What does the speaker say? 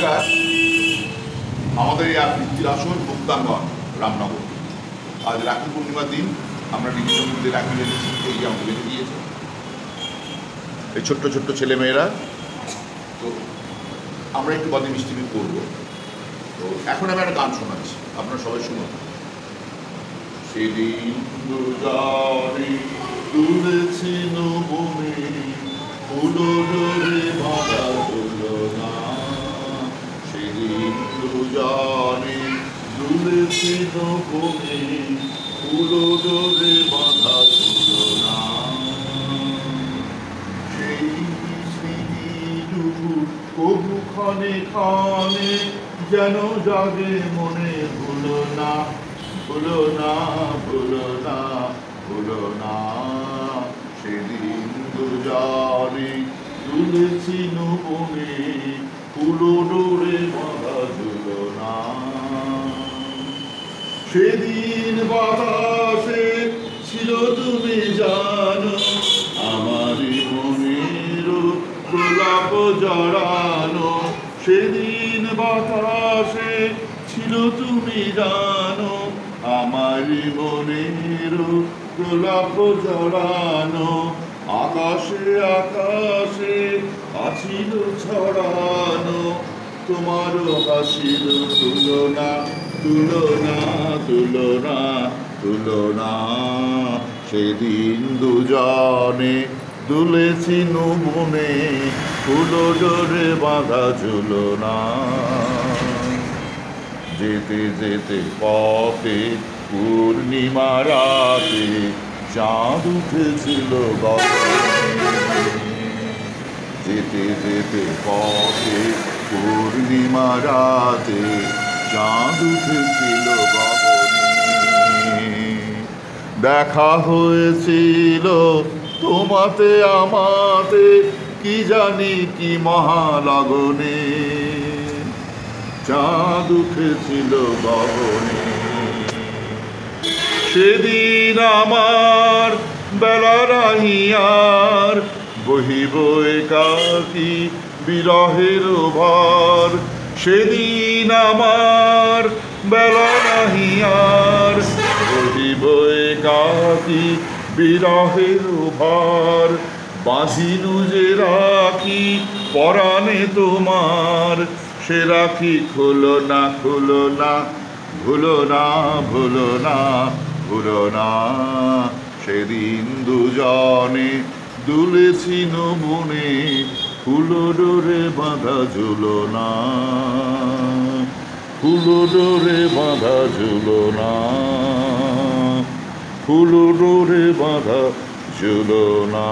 নমস্কার। আমাদের এই আবৃত্তির আসন মুক্তাঙ্গন, রামনগর। আজ রাখি পূর্ণিমার দিন। আমরা ডিভিশন মধ্যে রাখি বেঁধেছি, এই যে আমাকে বেঁধে দিয়েছে এই ছোট্ট ছোট্ট ছেলেমেয়েরা। তো আমরা একটু বাদে মিষ্টি করবো। তো এখন আমি একটা গান শোনাচ্ছি, আপনারা সবাই শুনুন। সেদিন দুজানি তুলেছি নবনে, ফুলরে বাঁধা তুলনা। সেদিন দুজানি তুলেছি নবনে, ফুলরে বাঁধা তুলনা। সেই স্মৃতিটুকু কবু ক্ষণে ক্ষণে যেন জাগে মনে, ভুলো না ভুলো না ভুলো না ভুলো না। সেদিন দুজানি তুলেছি নবনে, ফুলো ডোরে বাঁধা ঝুলনা। সেদিন বাতাসে ছিল তুমি জানো, আমারই মনের গোলাপ জড়ানো। সেদিন বাতাসে ছিল তুমি জানো, আমারই মনের গোলাপ জড়ানো। আকাশে আকাশে আছিল ছড়ানো, তোমার হাসির তুলনা তুলনা তুলনা তুলনা। সেদিন দুজনে দুলেছি নবনে, ফুলো ডোরে বাঁধা ঝুলনা। যেতে যেতে পথে পূর্ণিমা রাতে চাঁদ উঠেছিল গগনে। যেতে যেতে পথে পূর্ণিমা রাতে চাঁদ উঠেছিল গগনে। দেখা হয়েছিল তোমাতে আমাতে, কি জানি কি মহালগনে। চাঁদ উঠেছিল গগনে। সেদিন আমার বেলা রাহিয়ার, বহিব একাকী বিরহের ভার। সেদিন আমার বেলা রাহিয়ার, বহিব একাকী বিরহের ভার। বাঁধিনু যে রাখি পরাণে তোমার, সে রাখি খুলো না খুলো না, ভুলো না ভুলো না ভুলো না। সেদিন দুজনে দুলেছি নবনে, ফুলো ডোরে বাঁধা ঝুলনা। ফুলো ডোরে বাঁধা ঝুলনা, ফুলো ডোরে বাঁধা ঝুলনা।